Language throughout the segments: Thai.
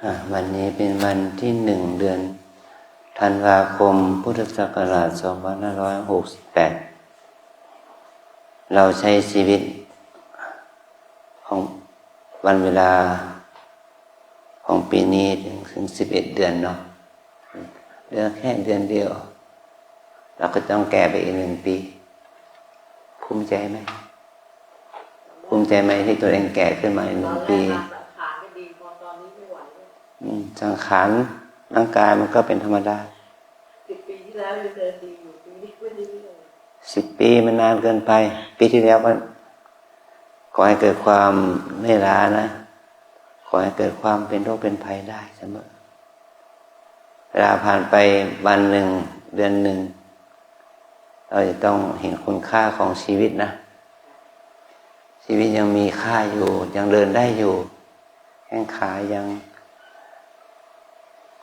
วันนี้เป็นวันที่ 1 เดือนธันวาคมพุทธศักราช 2568 เราใช้ชีวิตของวันเวลาของปีนี้ถึง11 เดือนเนาะเหลือแค่เดือนเดียวเราก็ต้องแก่ไปอีก1 ปีภูมิใจไหมภูมิใจไหมที่ตัวเองแก่ขึ้นมาอีก1 ปีสังขารร่างกายมันก็เป็นธรรมดา10 ปีที่แล้วยังเดินดีอยู่ปีนี้ไม่ดีเลย10 ปีมันนานเกินไปปีที่แล้วก็ขอให้เกิดความไม่ล้านะขอให้เกิดความเป็นโรคเป็นภัยได้เสมอเวลาผ่านไปวันหนึ่งเดือนหนึ่งเราจะต้องเห็นคุณค่าของชีวิตนะชีวิตยังมีค่าอยู่ยังเดินได้อยู่แข้งขายัง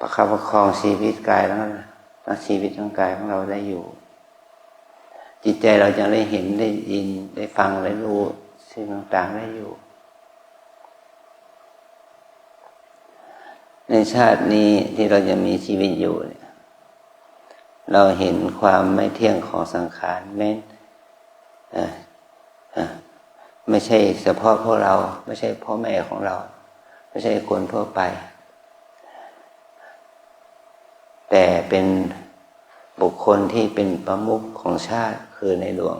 ประคับประคองชีวิตกายแล้วทั้งชีวิตทั้งกายของเราได้อยู่จิตใจเราจะได้เห็นได้ยินได้ฟังได้รู้สิ่งต่างๆได้อยู่ในชาตินี้ที่เราจะมีชีวิตอยู่เนี่ยเราเห็นความไม่เที่ยงของสังขารไม่ใช่เฉพาะพวกเราไม่ใช่พ่อแม่ของเราไม่ใช่คนทั่วไปแต่เป็นบุคคลที่เป็นประมุขของชาติคือในหลวง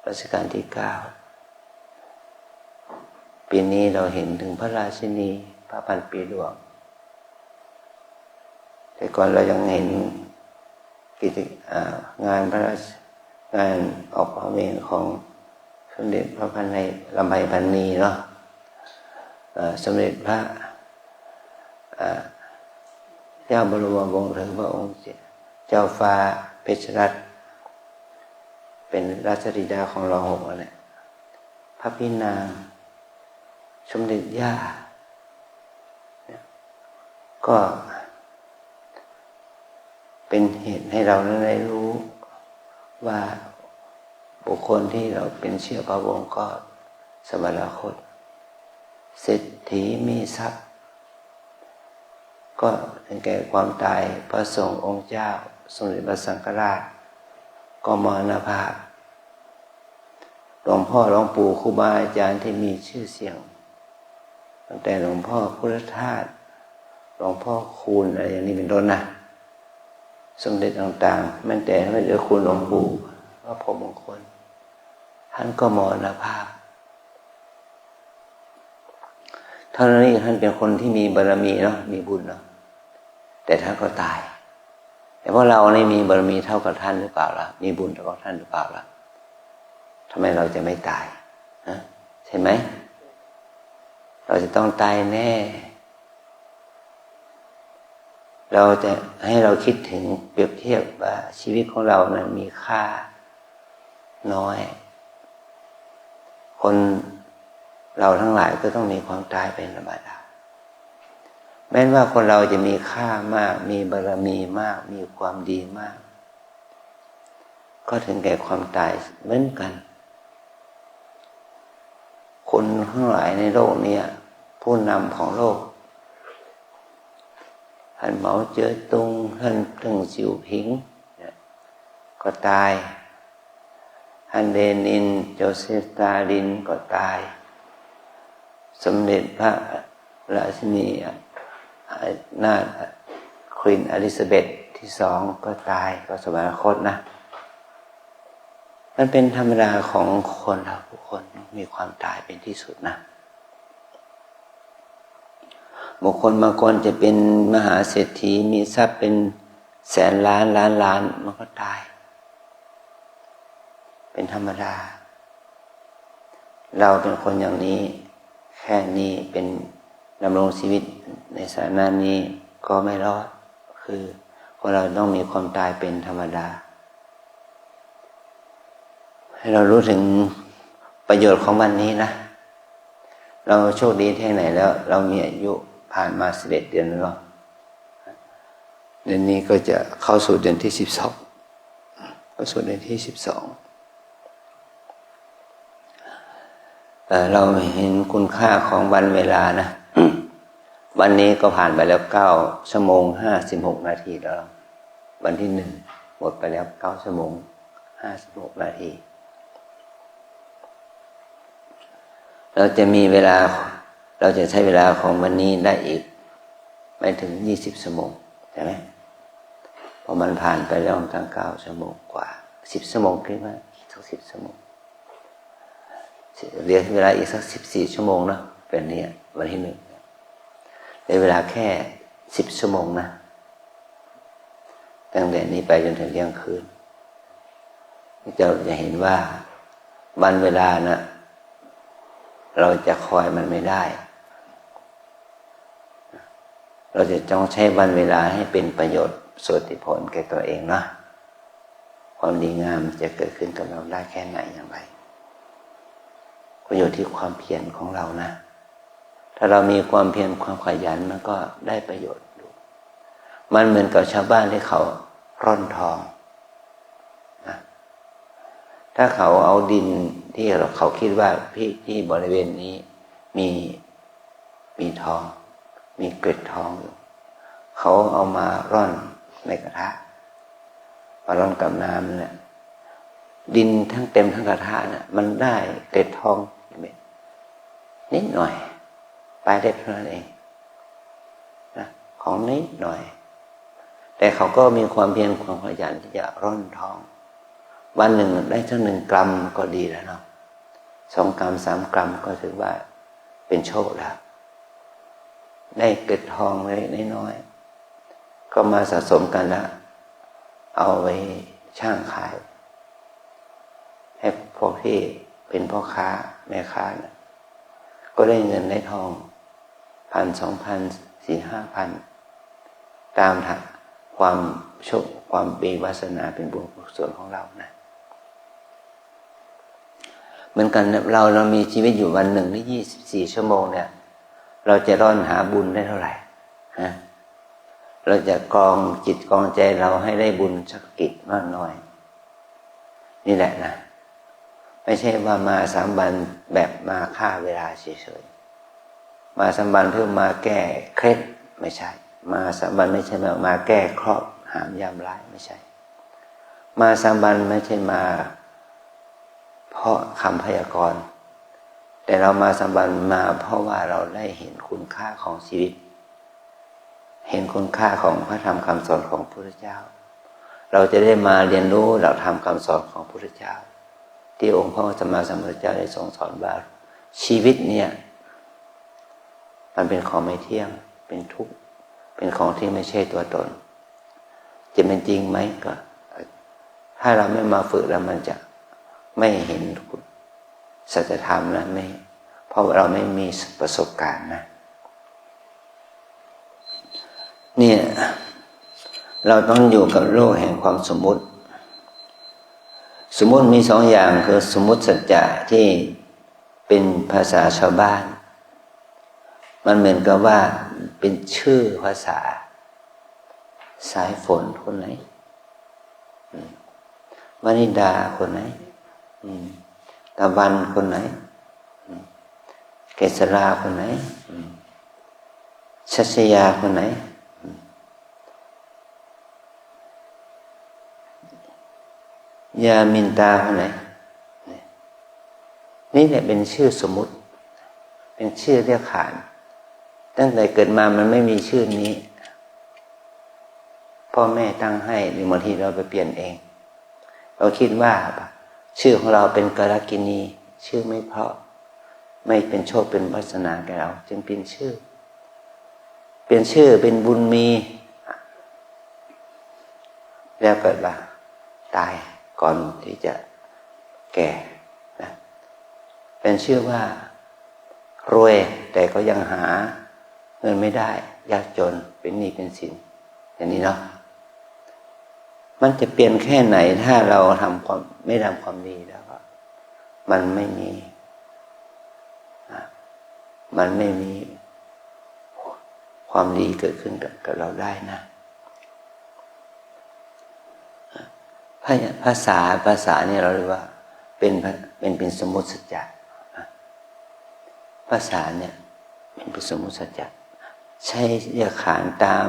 รัชกาลที่ 9ปีนี้เราเห็นถึงพระราชินีพระพันปีหลวงแต่ก่อนเรายังเห็นงานพระราชงานออกพระเมรุของสมเด็จพระพันในลำไพพรรณีเนาะสมเด็จพระเจ้าบรมวงศ์หรือพระองค์เจ้าฟ้าเพชรรัตน์เป็นราชธิดาของร.6นั่นแหละพระพี่นางสมเด็จย่าก็เป็นเหตุให้เราได้รู้ว่าบุคคลที่เราเป็นเชื้อพระวงศ์ก็สวรรคตเศรษฐีมีทรัพย์ก็ถึงแก่ความตายพระสงฆ์องค์เจ้าสมเด็จพระสังฆราชก็มรณภาพหลวงพ่อหลวงปู่ครูบาอาจารย์ที่มีชื่อเสียงตั้งแต่หลวงพ่อพุทธทาสหลวงพ่อคูณอะไรอย่างนี้เป็นต้นนะสมเด็จต่างๆแม้แต่ไม่เหลือคุณหลวงปู่พระพรหมมงคลท่านก็มรณภาพเท่านั้นเองท่านเป็นคนที่มีบารมีเนาะมีบุญเนาะแต่ท่านก็ตายแต่ว่าเรานี่มีบารมีเท่ากับท่านหรือเปล่าล่ะมีบุญเท่ากับท่านหรือเปล่าล่ะทำไมเราจะไม่ตายนะใช่ไหมเราจะต้องตายแน่เราจะให้เราคิดถึงเปรียบเทียบว่าชีวิตของเรานั้นมีค่าน้อยคนเราทั้งหลายก็ต้องมีความตายเป็นธรรมดาแม้ว่าคนเราจะมีค่ามากมีบารมีมากมีความดีมากก็ถึงแก่ความตายเหมือนกันคนทั้งหลายในโลกนี้ผู้นำของโลกท่านเหมาเจ๋อตุงท่านเติ้งเสี่ยวผิงก็ตายท่านเลนินโจเซฟสตาลินก็ตายสมเด็จพระราชินีนาถควีนอลิซาเบธที่ 2ก็ตายก็สวรรคตนะมันเป็นธรรมดาของคนเราทุกคนมีความตายเป็นที่สุดนะบุคคลบางคนจะเป็นมหาเศรษฐีมีทรัพย์เป็นแสนล้านล้านมันก็ตายเป็นธรรมดาเราเป็นคนอย่างนี้แค่นี้เป็นดำรงชีวิตในสถานะนี้ก็ไม่รอดคือคนเราต้องมีความตายเป็นธรรมดาให้เรารู้ถึงประโยชน์ของวันนี้นะเราโชคดีแค่ไหนแล้วเรามีอายุผ่านมา11 เดือนแล้วเดือนนี้ก็จะเข้าสู่เดือนที่12เข้าสู่เดือนที่12เราเห็นคุณค่าของวันเวลานะ วันนี้ก็ผ่านไปแล้ว9 ชั่วโมง 56 นาทีแล้ววันที่1หมดไปแล้ว9 ชั่วโมง 56 นาทีเราจะมีเวลาเราจะใช้เวลาของวันนี้ได้อีกไม่ถึง20 ชั่วโมงใช่ไหมพอมันผ่านไปแล้วทั้ง9 ชั่วโมงกว่า10 ชั่วโมงคิดว่าสัก10 ชั่วโมงเหลือเวลาอีกสัก14 ชั่วโมงนะเป็นนี้วันที่1เหลือเวลาแค่10 ชั่วโมงนะตั้งแต่นี้ไปจนถึงเที่ยงคืนเราจะเห็นว่าวันเวลานะเราจะคอยมันไม่ได้เราจะต้องใช้วันเวลาให้เป็นประโยชน์สุทธิผลแก่ตัวเองนะความดีงามจะเกิดขึ้นกับเราได้แค่ไหนอย่างไรก็อยู่ที่ความเพียรของเรานะถ้าเรามีความเพียรความขยันมันก็ได้ประโยชน์มันเหมือนกับชาวบ้านที่เขาร่อนทองนะถ้าเขาเอาดินที่เขาคิดว่าที่บริเวณนี้มีทองมีเกล็ดทองอยู่เขาเอามาร่อนในกระทะมาร่อนกับน้ำเนี่ยดินทั้งเต็มทั้งกระทะเนี่ยมันได้เกล็ดทองนิดหน่อยปลายเล็บเท่านั้นเองนะของนิดหน่อยแต่เขาก็มีความเพียรความขยันที่จะร่อนทองวันหนึ่งได้สัก1 กรัมก็ดีแล้วเนาะ2 กรัม3 กรัมก็ถือว่าเป็นโชคแล้วได้เกล็ดทองเล็กน้อยก็มาสะสมกันแล้วเอาไว้ช่างขายให้พวกที่เป็นพ่อค้าแม่ค้านะก็ได้เงินได้ทอง1,000 2,000 4,000 5,000ตามความโชคความมีวาสนาเป็นบุญกุศลของเรานะเหมือนกันเรามีชีวิตอยู่วันหนึ่งที่24 ชั่วโมงเนี่ยเราจะร่อนหาบุญได้เท่าไหร่ฮะเราจะกองจิตกองใจเราให้ได้บุญสักกิจมากน้อยนี่แหละนะไม่ใช่ว่ามา3 วันแบบมาฆ่าเวลาเฉยๆมา3 วันเพื่อมาแก้เคล็ดไม่ใช่มา3 วันไม่ใช่มาแก้เคราะห์หามยามร้ายไม่ใช่มา3 วันไม่ใช่มาเพราะคำพยากรณ์แต่เรามา3 วันมาเพราะว่าเราได้เห็นคุณค่าของชีวิตเห็นคุณค่าของพระธรรมคำสอนของพระพุทธเจ้าเราจะได้มาเรียนรู้หลักธรรมคำสอนของพระพุทธเจ้าที่องค์พระสัมมาสัมพุทธเจ้าได้ทรงสอนว่าชีวิตเนี่ยมันเป็นของไม่เที่ยงเป็นทุกข์เป็นของที่ไม่ใช่ตัวตนจะเป็นจริงไหมก็ถ้าเราไม่มาฝึกแล้วมันจะไม่เห็นสัจธรรมนะไม่เพราะเราไม่มีประสบการณ์นะเนี่ยเราต้องอยู่กับโลกแห่งความสมมุติมี2 อย่างคือสมมุติสัจจะที่เป็นภาษาชาวบ้านมันเหมือนกับว่าเป็นชื่อภาษาสายฝนคนไหนวนิดาคนไหนตะวันคนไหนเกษราคนไหนชัชยาคนไหนยามินตาคนไหนนี่แหละเป็นชื่อสมมุติเป็นชื่อเรียกขานตั้งแต่เกิดมามันไม่มีชื่อนี้พ่อแม่ตั้งให้หรือบางทีเราไปเปลี่ยนเองเราคิดว่าชื่อของเราเป็นกรกินีชื่อไม่เพราะไม่เป็นโชคเป็นวาสนาแก่เราจึงเป็นชื่อเป็นบุญมีแล้วเกิดว่าตายก่อนที่จะแก่นะเป็นชื่อว่ารวยแต่ก็ยังหาเงินไม่ได้ยากจนเป็นหนี้เป็นสินอย่างนี้เนาะมันจะเปลี่ยนแค่ไหนถ้าเราไม่ทำความดีแล้วก็มันไม่มีความดีเกิดขึ้นกับเราได้นะภาษาเนี่ยเราเรียกว่าเป็นสมมุติสัจจะภาษาเนี่ยเป็นสมมุติสัจจะ ใช้เรียกขานตาม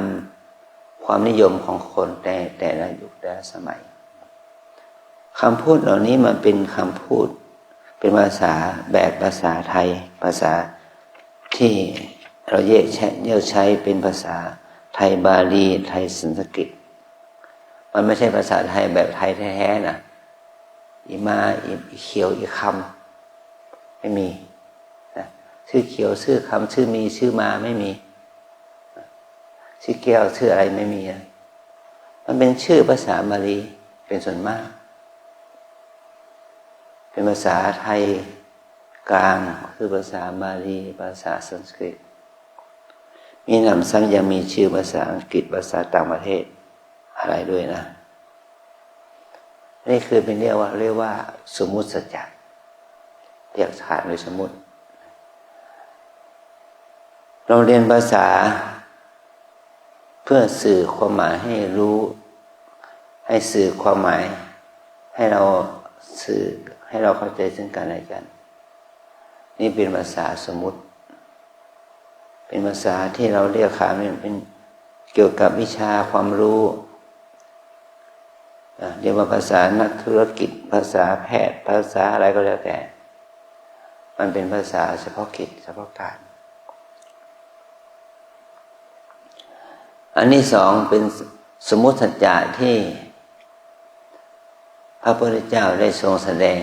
ความนิยมของคนแต่ละยุคแต่ละสมัยคำพูดเหล่านี้มันเป็นคำพูดเป็นภาษาแบบภาษาไทยภาษาที่เราแยกใช้เป็นภาษาไทยบาลีไทยสันสกฤตมันไม่ใช่ภาษาไทยแบบไทยแท้ๆนะอีมาอีเขียวอีคำไม่มีนะชื่อเขียวชื่อคำชื่อมีชื่อมาไม่มีชื่อแก้วชื่ออะไรไม่มีนะมันเป็นชื่อภาษาบาลีเป็นส่วนมากเป็นภาษาไทยกลางคือภาษาบาลีภาษาสันสกฤตมีหนำซ้ำยังมีชื่อภาษาอังกฤษภาษาต่างประเทศอะไรด้วยนะนี่คือเป็นเรียกว่าสมมุติสัจจะเรียกฐานโดยสมมุติเราเรียนภาษาเพื่อสื่อความหมายให้รู้ให้สื่อความหมายให้เราสื่อให้เราเข้าใจซึ่งกันและกันนี่เป็นภาษาสมมุติเป็นภาษาที่เราเรียกขานเป็นเกี่ยวกับวิชาความรู้เรียกว่าภาษานักธุรกิจภาษาแพทย์ภาษาอะไรก็แล้วแต่มันเป็นภาษาเฉพาะกิจเฉพาะการอันที่สองเป็นสมมุติสัจจะที่พระพุทธเจ้าได้ทรงแสดง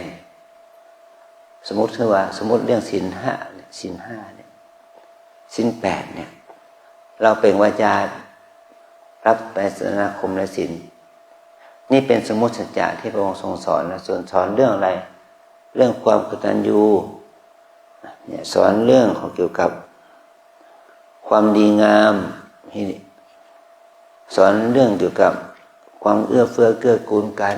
สมมุติคือว่าสมมุติเรื่องศีลห้าเนี่ยศีลแปดเนี่ยเราเป็นวาจารับไปสนาคมและศีลนี่เป็นสมมุติสัจจะที่พระองค์ทรงสอนนะส่วนสอนเรื่องอะไรเรื่องความกตัญญูเนี่ยสอนเรื่องของเกี่ยวกับความดีงามสอนเรื่องเกี่ยวกับความเอื้อเฟื้อเกื้อกูลกัน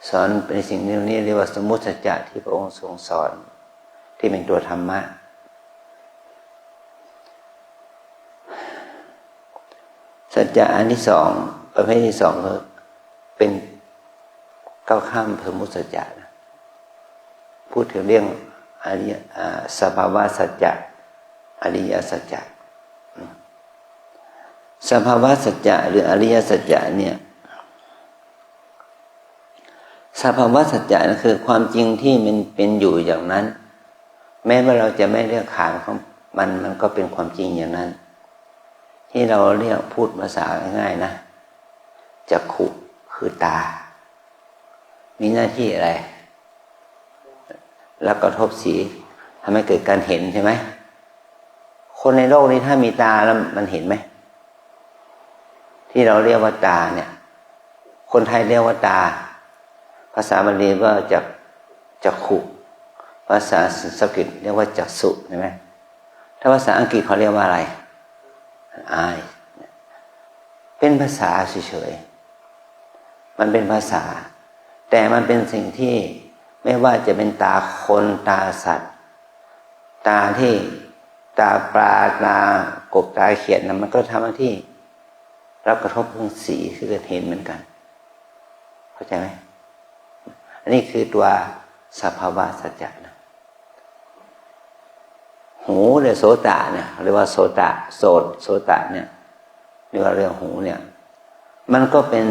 สอนเป็นสิ่งนี้เรียกว่าสมมุติสัจจะที่พระองค์ทรงสอนที่เป็นตัวธรรมะสัจจะอันที่สองประเภทที่สองก็เป็นก้าวข้ามสมมุติสัจจะนะพูดถึงเรื่องสภาวะสัจจะอริยสัจจะสภาวะสัจจะหรืออริยสัจจะเนี่ยสภาวะสัจจะนั่นคือความจริงที่มันเป็นอยู่อย่างนั้นแม้ว่าเราจะไม่เรียกขานของมันก็เป็นความจริงอย่างนั้นที่เราเรียกพูดภาษาง่ายๆนะจักขุคือตามีหน้าที่อะไรแล้วกระทบสีทำให้เกิดการเห็นใช่ไหมคนในโลกนี้ถ้ามีตาแล้วมันเห็นไหมที่เราเรียกว่าตาเนี่ยคนไทยเรียกว่าตาภาษาบาลีว่าจักขุภาษาสันสกฤตเรียกว่าจักษุใช่ไหมถ้าภาษาอังกฤษเขาเรียกว่าอะไรeyes เป็นภาษาเฉยๆมันเป็นภาษาแต่มันเป็นสิ่งที่ไม่ว่าจะเป็นตาคนตาสัตว์ตาที่ตาปลาตากบตาเขียดนะมันก็ทำหน้าที่รับกระทบเรื่องสีคือเห็นเหมือนกันเข้าใจไหมอันนี้คือตัวสภาวะสัจจะนะหูหรือโสตะเนี่ยเรียกว่าโสตะเนี่ยเรียกว่าเรื่องหูเนี่ยมันก็เป็น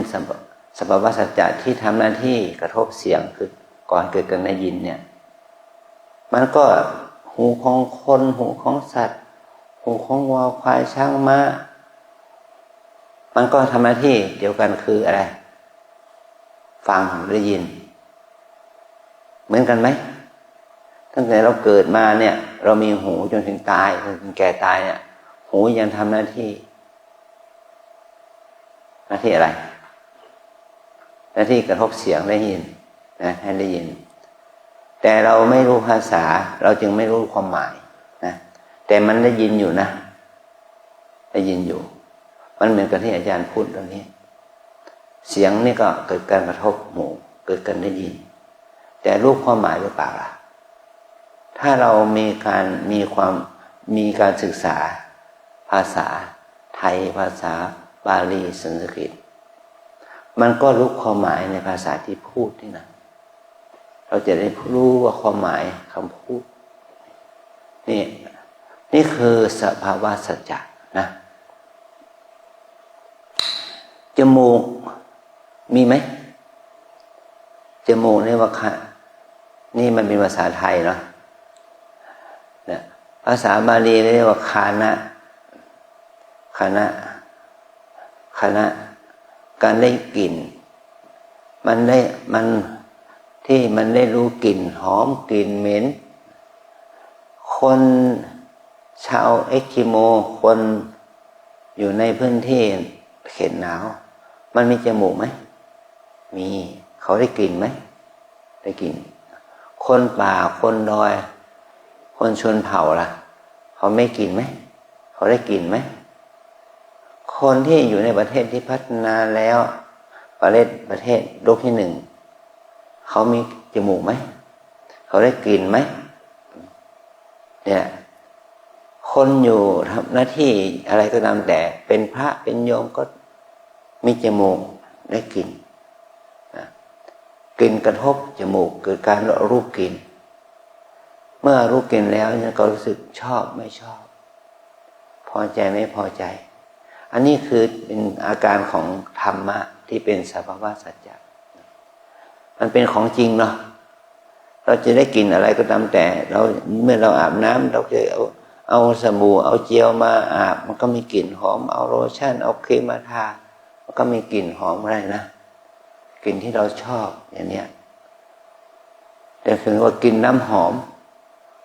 สภาวะสัจจะที่ทำหน้าที่กระทบเสียงคือก่อนเกิดการได้ยินเนี่ยมันก็หูของคนหูของสัตว์หูของวัวควายช้างม้ามันก็ทำหน้าที่เดียวกันคืออะไรฟังได้ยินเหมือนกันไหมตั้งแต่เราเกิดมาเนี่ยเรามีหูจนถึงตายจนถึงแก่ตายเนี่ยหูยังทำหน้าที่อะไรหน้าที่กระทบเสียงได้ยินนะให้ได้ยินแต่เราไม่รู้ภาษาเราจึงไม่รู้ความหมายนะแต่มันได้ยินอยู่นะได้ยินอยู่มันเหมือนกับที่อาจารย์พูดตรงนี้เสียงนี่ก็เกิดการกระทบหูเกิดการได้ยินแต่รู้ความหมายหรือเปล่าล่ะถ้าเรามีการศึกษาภาษาไทยภาษาบาลีสันสกฤตมันก็รู้ความหมายในภาษาที่พูดนี่นะเราจะได้รู้ว่าความหมายคำพูดนี่ นี่คือสภาวะสัจจะนะจมูกมีไหมจมูกนี่ว่าค่ะนี่มันเป็นภาษาไทยเนาะภาษาบาลีเรียกว่าคานะการได้กลิ่นมันได้รู้กลิ่นหอมกลิ่นเหม็นคนชาวเอ็กกิโมคนอยู่ในพื้นที่เขตหนาวมันมีจมูกไหมมีเขาได้กลิ่นไหมได้กลิ่นคนป่าคนดอยคนชนเผ่าล่ะเขาไม่กลิ่นไหมเขาได้กลิ่นไหมคนที่อยู่ในประเทศที่พัฒนาแล้วประเทศโลกที่หนึ่งเขามีจมูกไหมเขาได้กลิ่นไหมเนี่ยคนอยู่ทำหน้าที่อะไรก็ตามแต่เป็นพระเป็นโยมก็มีจมูกได้กลิ่นกลิ่นกระทบจมูกเกิดการรู้กลิ่นเมื่อรู้กลิ่นแล้วเนี่ยก็รู้สึกชอบไม่ชอบพอใจไม่พอใจอันนี้คือเป็นอาการของธรรมะที่เป็นสภาวะสัจจะมันเป็นของจริงเนาะเราจะได้กลิ่นอะไรก็ตามแต่เราเมื่อเราอาบน้ำเราจะเอาสบู่เอาเจลมาอาบมันก็มีกลิ่นหอมเอาโลชั่นเอาครีมมาทามันก็มีกลิ่นหอมอะไรนะกลิ่นที่เราชอบอย่างเนี้ยแต่ถึงว่ากินน้ำหอม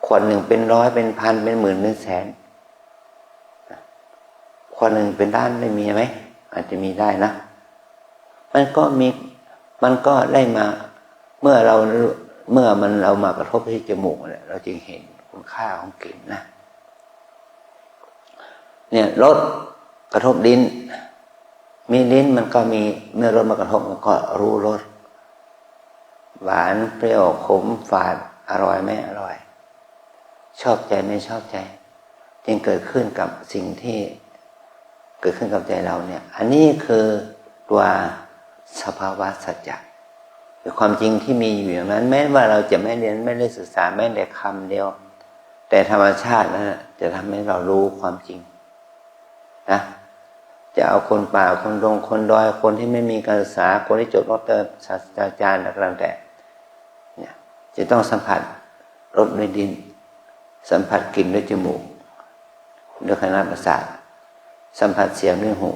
ขวดหนึ่งเป็นร้อยเป็นพันเป็นหมื่นเป็นแสนขวดหนึ่งเป็นล้านไม่มีไหมอาจจะมีได้นะมันก็ได้มาเมื่อเรามากระทบที่จมูกเนี่ยเราจึงเห็นคุณค่าของกลิ่นนะเนี่ยรสกระทบลิ้นมีลิ้นมันก็มีเมื่อรสมากระทบมันก็รู้รสหวานเปรี้ยวขมฝาดอร่อยไม่อร่อยชอบใจไม่ชอบใจจึงเกิดขึ้นกับสิ่งที่เกิดขึ้นกับใจเราเนี่ยอันนี้คือตัวสภาวะสัจจะคือความจริงที่มีอยู่อย่างนั้นแม้ว่าเราจะไม่เรียนไม่ได้ศึกษาแม้แต่คำเดียวแต่ธรรมชาตินั้นจะทำให้เรารู้ความจริงนะจะเอาคนป่าคนดงคนดอยคนที่ไม่มีการศึกษาคนที่จบด็อกเตอร์ศาสตราจารย์อะไรต่างๆเนี่ยจะต้องสัมผัสรสด้วยดินสัมผัสกลิ่นด้วยจมูกด้วยคณะประสาทสัมผัสเสียงด้วยหู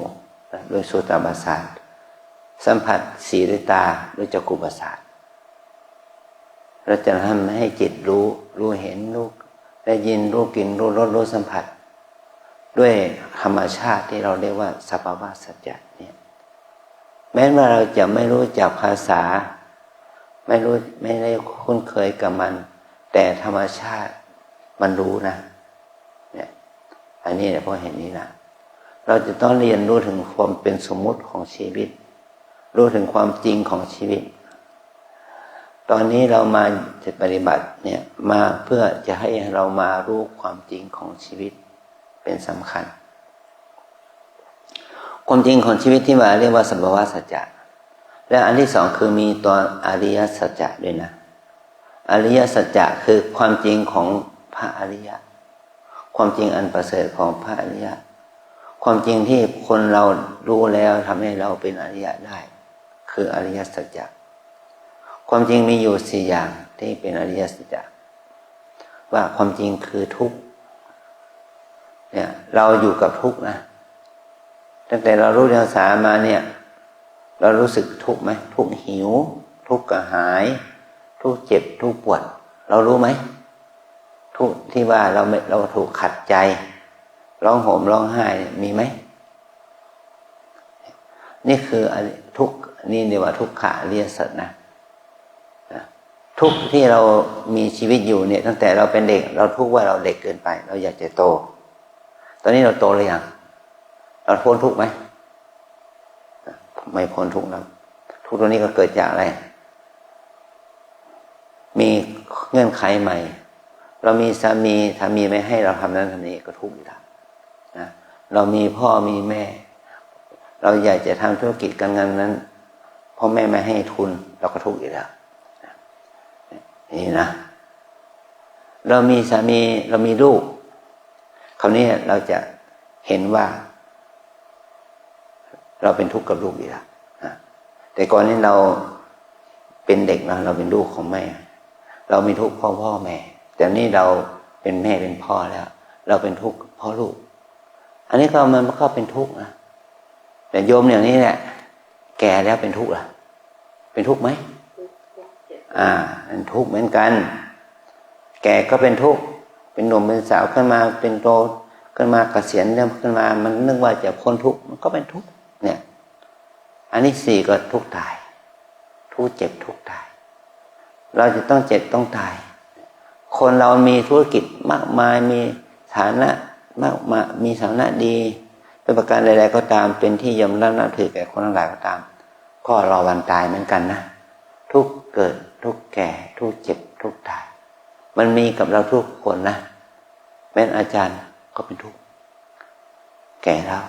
ด้วยโสตประสาทสัมผัสสีด้วยตาด้วยจักขุประสาทเราจะทำให้จิตรู้เห็นรู้ได้ยินรู้กลิ่นรู้รสรู้สัมผัสด้วยธรรมชาติที่เราเรียกว่าสภาวะสัจจะเนี่ยแม้ว่าเราจะไม่รู้จักภาษาไม่ได้คุ้นเคยกับมันแต่ธรรมชาติมันรู้นะเนี่ยอันนี้เนี่ยเพราะเห็นนี้นะเราจะต้องเรียนรู้ถึงความเป็นสมมุติของชีวิตรู้ถึงความจริงของชีวิตตอนนี้เรามาจะปฏิบัติเนี่ยมาเพื่อจะให้เรามารู้ความจริงของชีวิตเป็นสำคัญความจริงของชีวิตที่มาเรียกว่าสภาวะสัจจะและอันที่สองคือมีตัวอริยสัจจะด้วยนะอริยสัจจะคือความจริงของพระอริยะความจริงอันประเสริฐของพระอริยะความจริงที่คนเรารู้แล้วทำให้เราเป็นอริยะได้คืออริยสัจจะความจริงมีอยู่สี่อย่างที่เป็นอริยสัจจะว่าความจริงคือทุกข์เนี่ยเราอยู่กับทุกข์นะตั้งแต่เรารู้เรียนภาษามาเนี่ยเรารู้สึกทุกข์ไหมทุกข์หิวทุกข์กระหายทุกข์เจ็บทุกข์ปวดเรารู้ไหมทุกข์ที่ว่าเราถูกขัดใจร้องห่มร้องไห้มีไหมนี่คือทุกข์นี่เรียกว่าทุกขะอริยสัจนะทุกข์ที่เรามีชีวิตอยู่เนี่ยตั้งแต่เราเป็นเด็กเราทุกข์ว่าเราเด็กเกินไปเราอยากจะโตตอนนี้เราโตหรือยังเราพ้นทุกข์ไหมไม่พ้นทุกข์แล้วทุกข์ตัวนี้ก็เกิดจากอะไรมีเงื่อนไขใหม่เรามีสามีไม่ให้เราทำนั้นทำนี้ก็ทุกข์อยู่แล้วนะเรามีพ่อมีแม่เราอยากจะทำธุรกิจการงานนั้นพ่อแม่ไม่ให้ทุนเราก็ทุกข์อยู่แล้วนี่นะเรามีสามีเรามีลูก ราวนี้เราจะเห็นว่าเราเป็นทุกข์กับลูกอีกแล้วแต่ก่อนนี้เราเป็นเด็กนะเราเป็นลูกของแม่เรามีทุกข์เพราะพ่อแม่แต่นี่เราเป็นแม่เป็นพ่อแล้วเราเป็นทุกข์เพราะลูกอันนี้ก็มันก็เป็นทุกข์นะแต่โยมอย่างนี้แหละแก่แล้วเป็นทุกข์ล่ะเป็นทุกข์ไหมเป็นทุกข์เหมือนกันแก่ก็เป็นทุกข์เป็นหนุ่มเป็นสาวขึ้นมาเป็นโตขึ้นมาเกษียณแล้วขึ้นมามันนึกว่าจะพ้นทุกข์มันก็เป็นทุกข์เนี่ยอันนี้สี่ก็ทุกข์ตายทุกข์เจ็บทุกข์ตายเราจะต้องเจ็บต้องตายคนเรามีธุรกิจมากมายมีฐานะมากมายมีฐานะดีเป็นประการใดๆก็ตามเป็นที่ยอมรับนับถือแก่คนทั้งหลายก็ตามก็รอวันตายเหมือนกันนะทุกเกิดทุกแก่ทุกเจ็บทุกตายมันมีกับเราทุกคนนะแม้นอาจารย์ก็เป็นทุกข์แก่แล้ว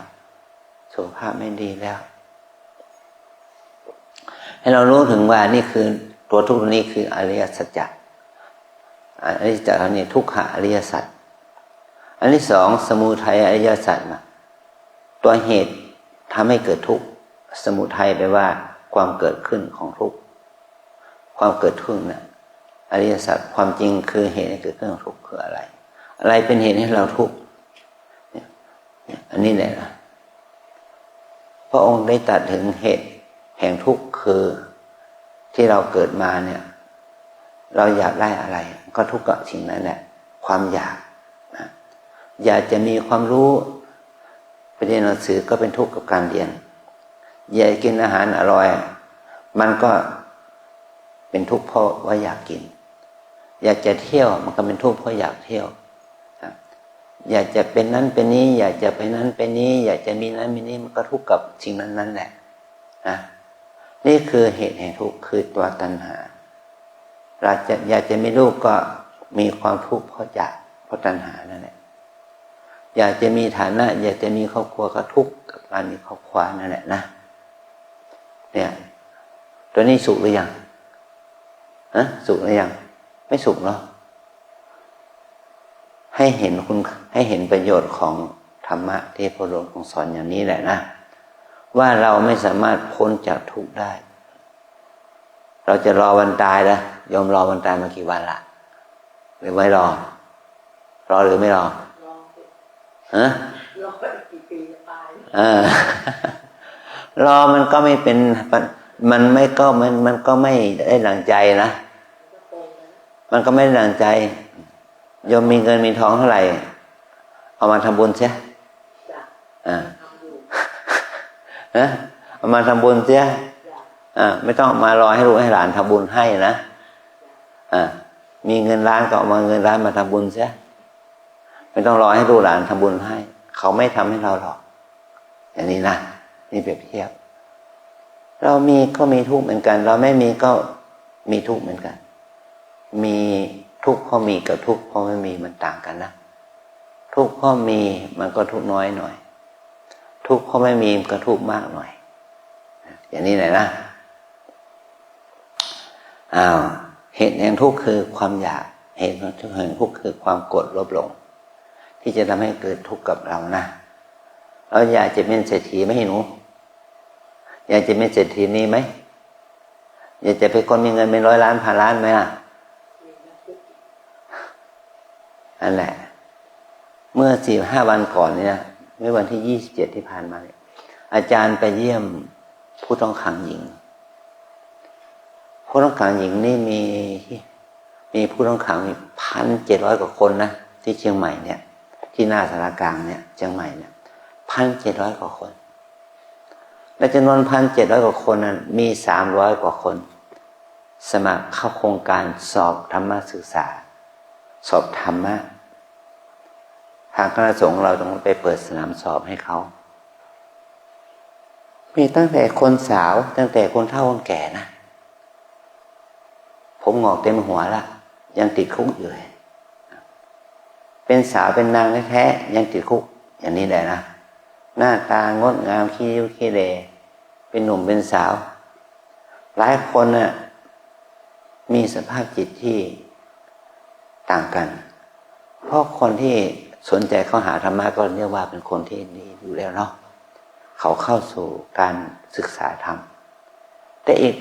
สุขภาพไม่ดีแล้วให้เรารู้ถึงว่านี่คือตัวทุกข์นี้คืออริยสัจจะอริยสัจจะนี่ทุกขอริยสัจอันที่สองสมุทัยอริยสัจนะตัวเหตุทำให้เกิดทุกข์สมุทัยแปลว่าความเกิดขึ้นของทุกข์ความเกิดขึ้นนะอริยสัจความจริงคือเหตุให้เกิดขึ้นของทุกข์คืออะไรอะไรเป็นเหตุให้เราทุกข์อันนี้แหละนะพระองค์ได้ตรัสถึงเหตุแห่งทุกข์คือที่เราเกิดมาเนี่ยเราอยากได้อะไรก็ทุกข์กับสิ่งนั้นแหละความอยากนะอยากจะมีความรู้ไปเรียนหนังสือก็เป็นทุกข์กับการเรียนอยากกินอาหารอร่อยมันก็เป็นทุกข์เพราะว่าอยากกินอยากจะเที่ยวมันก็เป็นทุกข์เพราะอยากเที่ยวอยากจะเป็นนั้นเป็นนี้อยากจะไปนั้นไปนี้อยากจะมีนั้นมีนี้มันก็ทุกข์กับสิ่งนั้นนั่นแหละนะนี่คือเหตุแห่งทุกข์คือตัวตัณหาเราจะอยากจะมีลูกก็มีความทุกข์เพราะอยากเพราะตัณหานั่นแหละอยากจะมีฐานะอยากจะมีครอบครัวก็ทุกข์กับการมีครอบครัวนั่นแหละนะเนี่ยตัวนี้สุขหรือยังสุขหรือยังไม่สุขเนาะให้เห็นคุณให้เห็นประโยชน์ของธรรมะที่พระองค์ทรงสอนอย่างนี้แหละนะว่าเราไม่สามารถพ้นจากทุกข์ได้เราจะรอวันตายแล้วยอมรอวันตายมากี่วันละหรือไม่รอหรือไม่รอรอกี่ปีจะตายรอมันก็ไม่เป็นมันก็ไม่ได้ดั่งใจนะมันก็ไม่ได้ดั่งใจโยมมีเงินมีทองเท่าไหร่เอามาทำบุญเสียเอามาทำบุญเสียไม่ต้องมารอให้ลูกให้หลานทำบุญให้นะมีเงินล้านก็เอามาเงินล้านมาทำบุญเสียไม่ต้องรอให้ลูกหลานทำบุญให้เขาไม่ทำให้เราหรอกอย่างนี้นะนี่เปรียบเทียบเรามีก็มีทุกข์เหมือนกันเราไม่มีก็มีทุกข์เหมือนกันมีทุกข์เพราะมีกับทุกข์เพราะไม่มีมันต่างกันนะทุกข์เพราะมีมันก็ทุกข์น้อยหน่อยทุกข์เพราะไม่มีมันก็ทุกข์มากหน่อยอย่างนี้เลยนะเหตุแห่งทุกข์คือความอยากเหตุแห่งทุกข์คือความโกรธโลภหลงที่จะทำให้เกิดทุกข์กับเรานะเราอยากจะเป็นเศรษฐีไหมหนูอยากจะเป็นเศรษฐีนี้ไหมอยากจะเป็นคนมีเงินเป็น100 ล้านพันล้านไหมล่ะนั่นแหละเมื่อ4-5 วันก่อนเนี่ยเมื่อวันที่27ที่ผ่านมาเนี่ยอาจารย์ไปเยี่ยมผู้ต้องขังหญิงผู้ต้องขังหญิงนี่มีผู้ต้องขัง1,700 กว่าคนนะที่เชียงใหม่เนี่ยที่หน้าสารกลางเนี่ยเชียงใหม่เนี่ย1,700 กว่าคนและจำนวน1,700 กว่าคนนั้นมี300 กว่าคนสมัครเข้าโครงการสอบธรรมศึกษาสอบธรรมะทางคณะสงฆ์เราต้องไปเปิดสนามสอบให้เขามีตั้งแต่คนสาวตั้งแต่คนเฒ่าคนแก่นะผมงอกเต็มหัวละยังติดคุกอยู่เลยเป็นสาวเป็นนางแท้ๆยังติดคุกอย่างนี้ได้นะหน้าตางดงามขี้ริ้วขี้เหร่เป็นหนุ่มเป็นสาวหลายคนน่ะมีสภาพจิตที่ต่างกันเพราะคนที่ สนใจเข้าหาธรรมะก็เรียกว่าเป็นคนที่ดีอยู่แล้วเนาะเขาเข้าสู่การศึกษาธรรมแต่อีก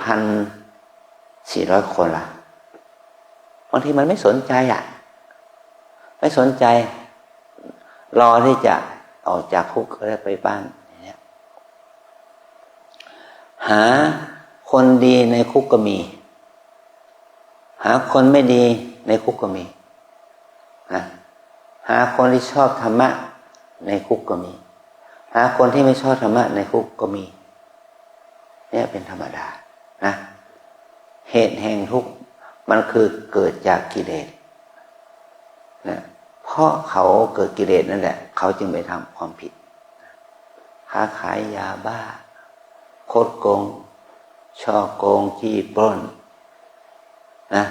1,400 คนล่ะบางทีมันไม่สนใจไม่สนใจรอที่จะออกจากคุกก็ได้ไปบ้านเนี่ยหาคนดีในคุกก็มีหาคนไม่ดีในคุกก็มีนะหาคนที่ชอบธรรมะในคุกก็มีหาคนที่ไม่ชอบธรรมะในคุกก็มีเนี่ยเป็นธรรมดานะเหตุแห่งทุกข์มันคือเกิดจากกิเลสนะเพราะเขาเกิดกิเลสนั่นแหละเขาจึงไปทำความผิดค้าขายยาบ้าคดโกงช่อโกงจี้ปล้นนะ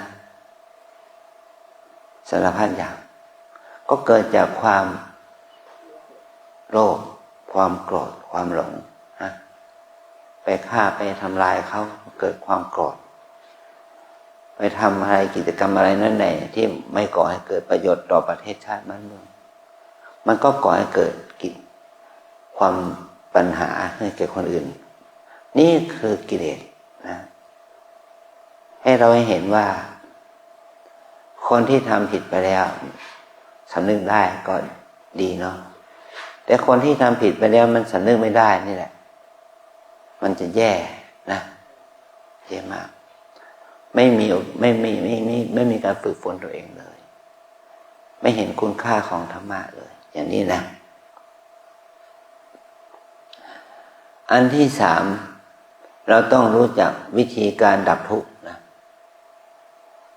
สารพัดอย่างก็เกิดจากความโลภความโกรธความหลงนะไปฆ่าไปทำลายเขาเกิดความโกรธไปทำอะไรกิจกรรมอะไรนั่นไหนที่ไม่ก่อให้เกิดประโยชน์ต่อประเทศชาติบ้านเมืองมันก็ก่อให้เกิดความปัญหาให้แก่คนอื่นนี่คือกิเลสนะให้เราให้เห็นว่าคนที่ทำผิดไปแล้วสำนึกได้ก็ดีเนาะแต่คนที่ทำผิดไปแล้วมันสำนึกไม่ได้นี่แหละมันจะแย่นะแย่มากไม่มีการฝึกฝนตัวเองเลยไม่เห็นคุณค่าของธรรมะเลยอย่างนี้นะอันที่3เราต้องรู้จักวิธีการดับทุกข์นะ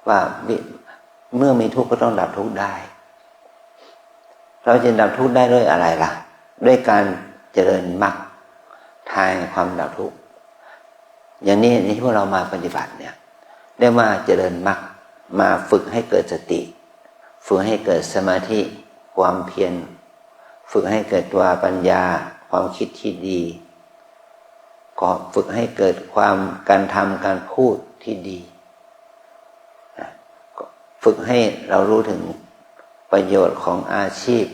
ว่าเมื่อมีทุกข์ก็ต้องดับทุกข์ได้เราจะดับทุกข์ได้ด้วยอะไรล่ะด้วยการเจริญมรรคทางความดับทุกข์อย่างนี้ที่พวกเรามาปฏิบัติเนี่ยได้มาเจริญมรรคมาฝึกให้เกิดสติฝึกให้เกิดสมาธิความเพียรฝึกให้เกิดตัวปัญญาความคิดที่ดีก็ฝึกให้เกิดความการทำการพูดที่ดีฝึกให้เรารู้ถึงประโยชน์ของอาชีพ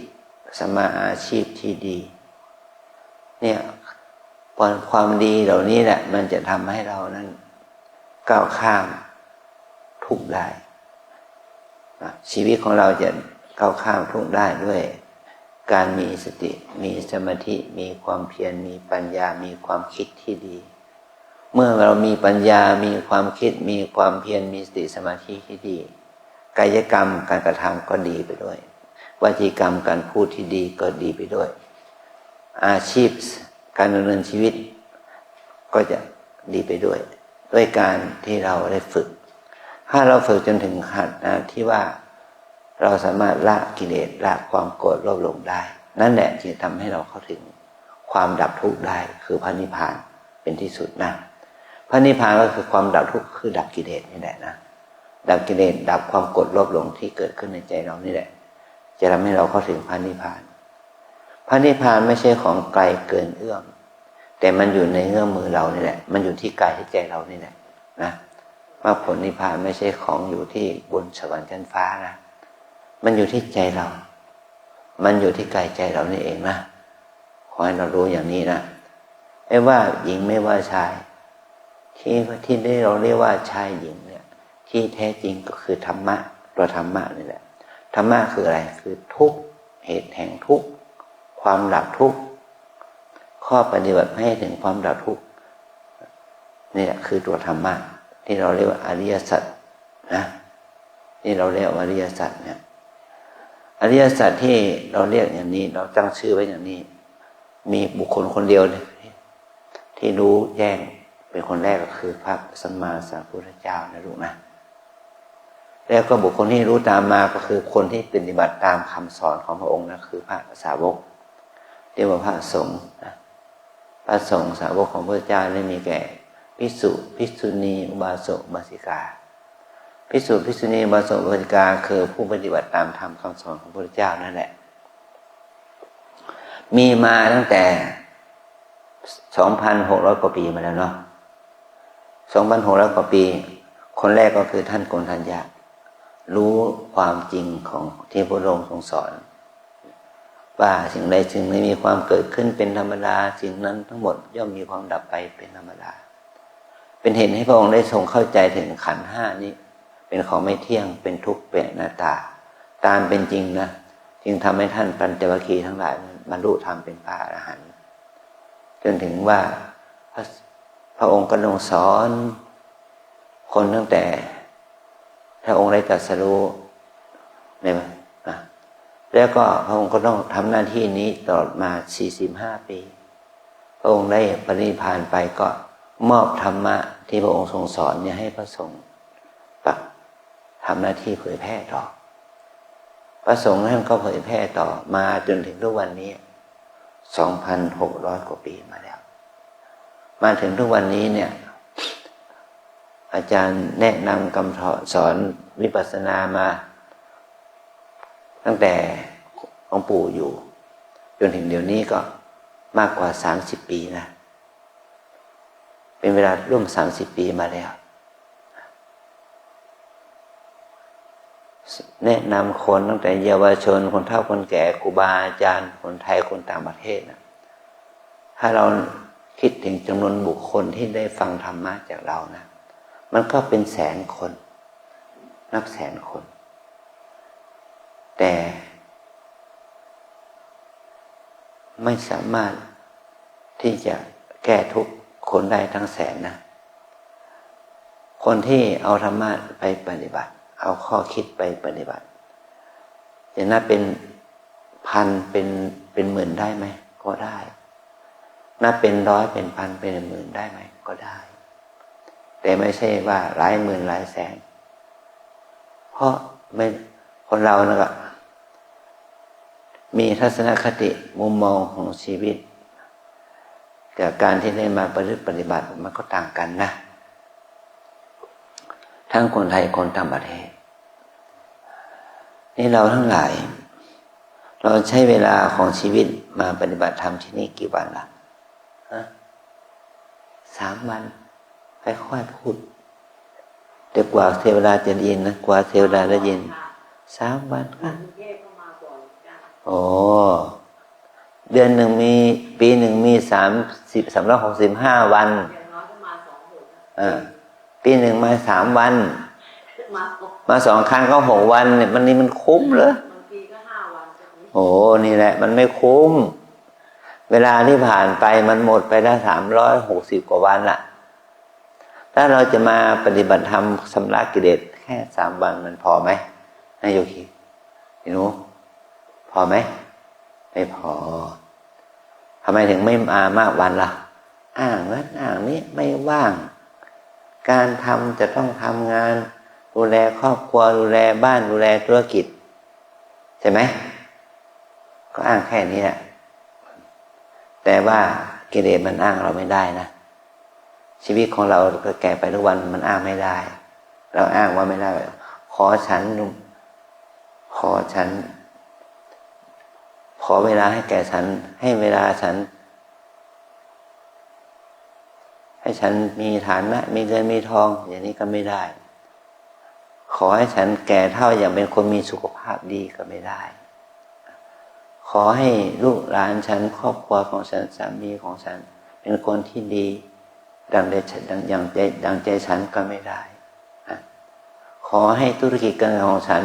สมาอาชีพที่ดีเนี่ยความดีเหล่านี้แหละมันจะทำให้เรานั้นก้าวข้ามทุกข์ได้ชีวิตของเราจะก้าวข้ามทุกข์ได้ด้วยการมีสติมีสมาธิมีความเพียรมีปัญญามีความคิดที่ดีเมื่อเรามีปัญญามีความคิดมีความเพียรมีสติสมาธิที่ดีกายกรรมการกระทำก็ดีไปด้วยวจีกรรมการพูดที่ดีก็ดีไปด้วยอาชีพการดำเนินชีวิตก็จะดีไปด้วยด้วยการที่เราได้ฝึกถ้าเราฝึกจนถึงขั้นที่ว่าเราสามารถละกิเลสละความโกรธโลภหลงได้นั่นแหละที่ทำให้เราเข้าถึงความดับทุกข์ได้คือพระนิพพานเป็นที่สุดนะพระนิพพานก็คือความดับทุกข์คือดับกิเลสนี่แหละนะดับกิเลสดับความโกรธโลภหลงที่เกิดขึ้นในใจเรานี่แหละจะทำให้เราเข้าถึงพระนิพพานพระนิพพานไม่ใช่ของไกลเกินเอื้อมแต่มันอยู่ในเอื้อมมือเรานี่แหละมันอยู่ที่กายที่ใจเรานี่แหละนะมรรคผลนิพพานไม่ใช่ของอยู่ที่บนสวรรค์ชั้นฟ้านะมันอยู่ที่ใจเรามันอยู่ที่กายใจเรานี่เองนะขอให้เรารู้อย่างนี้นะไม่ว่าหญิงไม่ว่าชายที่ได้เราเรียกว่าชายหญิงเนี่ยที่แท้จริงก็คือธรรมะตัวธรรมะนี่แหละธรรมะคืออะไรคือทุกข์เหตุแห่งทุกข์ความดับทุกข์ข้อปฏิบัติให้ถึงความดับทุกข์นี่แหละคือตัวธรรมะที่เราเรียกว่าอริยสัจนะที่เราเรียกว่าอริยสัจเนี่ยอริยสัจที่เราเรียกอย่างนี้เราตั้งชื่อไว้อย่างนี้มีบุคคลคนเดียวที่รู้แจ้งเป็นคนแรกก็คือพระสัมมาสัมพุทธเจ้านะลูกนะแล้วก็บุคคลที่รู้ตามมาก็คือคนที่ปฏิบัติตามคำสอนของพระองค์นะคือพระสาวกเรียกว่าพระสงฆ์นะพระสงฆ์สาวกของพระเจ้าได้มีแก่ภิกษุภิกษุณีอุบาสกอุบาสิกาภิกษุภิกษุณีอุบาสกอุบาสิกาคือผู้ปฏิบัติตามธรรมคำสอนของพระเจ้านั่นแหละมีมาตั้งแต่ 2,600 กว่าปีมาแล้วเนาะ 2,600 กว่าปีคนแรกก็คือท่านโกณฑัญญะรู้ความจริงของที่พระองค์ทรงสอน ว่าสิ่งใดสิ่งหนึ่งมีความเกิดขึ้นเป็นธรรมดาสิ่งนั้นทั้งหมดย่อมมีความดับไปเป็นธรรมดาเป็นเหตุให้พระองค์ได้ทรงเข้าใจถึงขันธ์ห้านี้เป็นของไม่เที่ยงเป็นทุกข์เป็นอนัตตาตามเป็นจริงนะจึงทำให้ท่านปัญจวัคคีย์ทั้งหลายบรรลุธรรมเป็นพระอรหันต์จนถึงว่าพระองค์ก็ทรงสอนคนตั้งแต่พระองค์ได้ตรัสรู้เนี่ยนะแล้วก็พระองค์ก็ต้องทำหน้าที่นี้ตลอดมา45 ปีพระองค์ได้ปรินิพพานไปก็มอบธรรมะที่พระองค์ทรงสอนเนี่ยให้พระสงฆ์ทำหน้าที่เผยแพร่ต่อพระสงฆ์ท่านก็เผยแพร่ต่อมาจนถึงทุกวันนี้ 2,600 กว่าปีมาแล้วมาถึงทุกวันนี้เนี่ยอาจารย์แนะนำคำสอนวิปัสสนามาตั้งแต่หลวงปู่อยู่จนถึงเดี๋ยวนี้ก็มากกว่า30 ปีนะเป็นเวลาร่วม30 ปีมาแล้วแนะนำคนตั้งแต่เยาวชนคนเฒ่าคนแก่ครูบาอาจารย์คนไทยคนต่างประเทศนะถ้าเราคิดถึงจำนวนบุคคลที่ได้ฟังธรรมะจากเรานะมันก็เป็นแสนคนนับแสนคนแต่ไม่สามารถที่จะแก้ทุกคนได้ทั้งแสนนะคนที่เอาธรรมะไปปฏิบัติเอาข้อคิดไปปฏิบัติจะนับเป็นพันเป็นหมื่นได้ไหมก็ได้นับเป็นร้อยเป็นพันเป็นหมื่นได้ไหมก็ได้แต่ไม่ใช่ว่าหลายหมื่นหลายแสนเพราะไม่คนเรานะก็มีทัศนคติมุมมองของชีวิตกับการที่ได้มาปฏิบัติมันก็ต่างกันนะทั้งคนไทยคนต่างประเทศนี่เราทั้งหลายเราใช้เวลาของชีวิตมาปฏิบัติธรรมที่นี่กี่วันละ3 วันค่อยๆพูดแต่กว่าเทวดาจะได้ยินนะกว่าเทวดาได้ยิน3 วันค่ะโอ้เดือนหนึ่งมีปีหนึ่งมี365 วันปีหนึ่งมา3 วันมา2 ครั้งก็6 วันเนี่ยมันคุ้มเหรอบางทีก็5 วันโอ้นี่แหละมันไม่คุ้มเวลาที่ผ่านไปมันหมดไปแล้ว360 กว่าวันละถ้าเราจะมาปฏิบัติธรรมชำระกิเลสแค่3 วันมันพอไหมนายโยคีหนูพอไหมไม่พอทำไมถึงไม่มามากวันล่ะอ้างนั้นอ้างนี้ไม่ว่างการทำจะต้องทำงานดูแลครอบครัวดูแลบ้านดูแลธุรกิจใช่ไหมก็อ้างแค่นี้แหละแต่ว่ากิเลสมันอ้างเราไม่ได้นะชีวิตของเราก็แก่ไปทุกวันมันอ้างไม่ได้เราอ้างว่าไม่ได้ขอเวลาให้แก่ฉันให้เวลาฉันให้ฉันมีฐานะมีเงินมีทองอย่างนี้ก็ไม่ได้ขอให้ฉันแก่เท่าอย่างเป็นคนมีสุขภาพดีก็ไม่ได้ขอให้ลูกหลานฉันครอบครัวของฉันสามีของฉันเป็นคนที่ดีดังใจฉันก็ไม่ได้ขอให้ธุรกิจการเงินของฉัน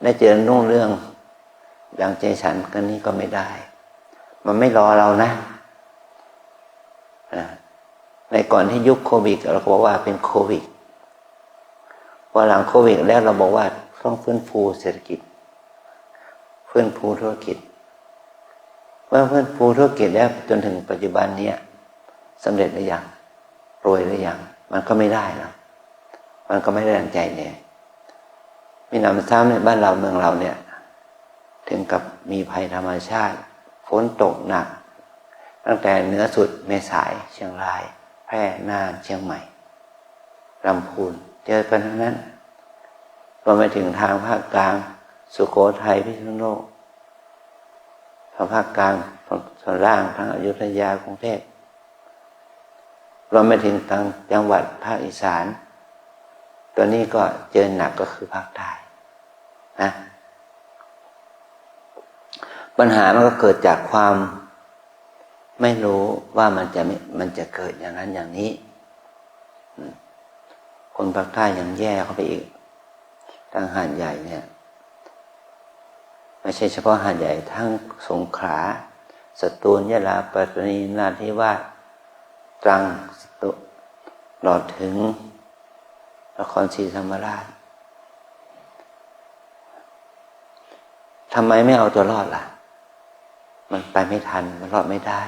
ได้เจริญรุ่งเรืองดังใจฉันก็นี้ก็ไม่ได้มันไม่รอเรานะในก่อนที่ยุคโควิดเราก็บอกว่าเป็นโควิดพอหลังโควิดแล้วเราบอกว่าต้องฟื้นฟูเศรษฐกิจฟื้นฟูธุรกิจเมื่อฟื้นฟูธุรกิจแล้วจนถึงปัจจุบันนี้สำเร็จหรือยังรวยหรือยังมันก็ไม่ได้นะมันก็ไม่ได้ดังใจเนี่ยมีหนำซ้ำในบ้านเราเมืองเราเนี่ยถึงกับมีภัยธรรมชาติฝนตกหนักตั้งแต่เหนือสุดแม่สายเชียงรายแพร่น่านเชียงใหม่ลำพูนเจอกันทั้งนั้นรวมไปถึงทางภาคกลางสุโขทัยพิษณุโลกทางภาคกลางส่วนล่างทางอยุธยากรุงเทพรวมไปถึงทางจังหวัดภาคอีสานตัวนี้ก็เจอหนักก็คือภาคใต้นะ ปัญหามันก็เกิดจากความไม่รู้ว่ามันจะเกิดอย่างนั้นอย่างนี้คนภาคใต้ยังแย่เข้าไปอีกทางหาดใหญ่เนี่ยไม่ใช่เฉพาะหาดใหญ่ทั้งสงขลาสตูลยะลาปัตตานีนราธิวาสตรังตลอดถึงนครศรีธรรมราชทำไมไม่เอาตัวรอดล่ะมันไปไม่ทันมันรอดไม่ได้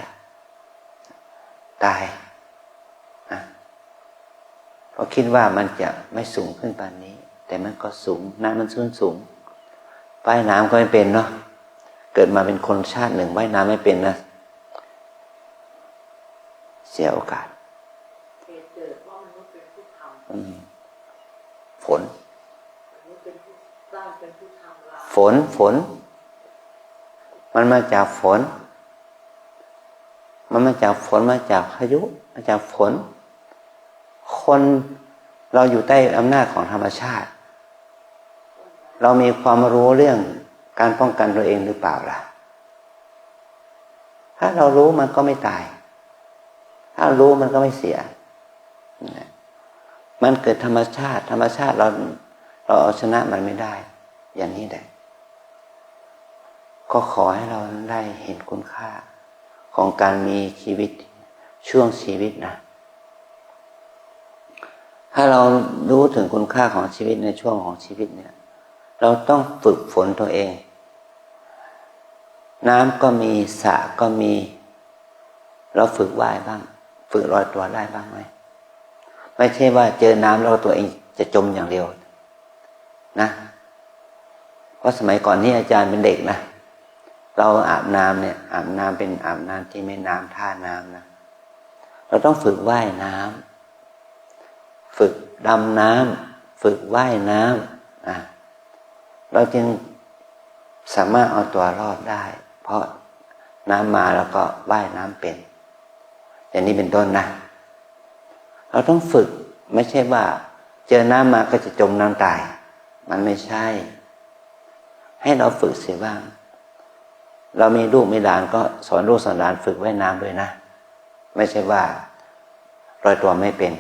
ตายนะเพราะคิดว่ามันจะไม่สูงขึ้นปานนี้แต่มันก็สูงน้ำมันสูงว่ายน้ำก็ไม่เป็นเนาะเกิดมาเป็นคนชาติหนึ่งว่ายน้ำไม่เป็นนะเสียโอกาสเหตุเกิดเพราะมนุษย์เป็นผู้ทำฝนมนุษย์เป็นผู้สร้างเป็นผู้ทำลายฝนมันมาจากฝนมันมาจากฝนมาจากพายุมาจากฝนคนเราอยู่ใต้อำนาจของธรรมชาติเรามีความรู้เรื่องการป้องกันตัวเองหรือเปล่าล่ะถ้าเรารู้มันก็ไม่ตายถ้ารู้มันก็ไม่เสียมันเกิดธรรมชาติเราเอาชนะมันไม่ได้อย่างนี้แหละก็ขอให้เราได้เห็นคุณค่าของการมีชีวิตช่วงชีวิตนะถ้าเรารู้ถึงคุณค่าของชีวิตในช่วงของชีวิตเนี่ยเราต้องฝึกฝนตัวเองน้ำก็มีสระก็มีเราฝึกว่ายบ้างฝึกลอยตัวได้บ้างไหมไม่ใช่ว่าเจอน้ำแล้วตัวเองจะจมอย่างเดียวนะเพราะสมัยก่อนที่อาจารย์เป็นเด็กนะเราอาบน้ำเนี่ยอาบน้ำเป็นอาบน้ำที่ไม่น้ำท่าน้ำนะเราต้องฝึกว่ายน้ำฝึกดำน้ำฝึกว่ายน้ำเราจึงสามารถเอาตัวรอดได้เพราะน้ำมาแล้วก็ว่ายน้ำเป็นอย่างนี้เป็นต้นนะเราต้องฝึกไม่ใช่ว่าเจอน้ำมาก็จะจมน้ำตายมันไม่ใช่ให้เราฝึกเสียบ้างเรามีลูกมีหลานก็สอนลูกสอนหลานฝึกว่ายน้ำด้วยนะไม่ใช่ว่าลอยตัวไม่เป็น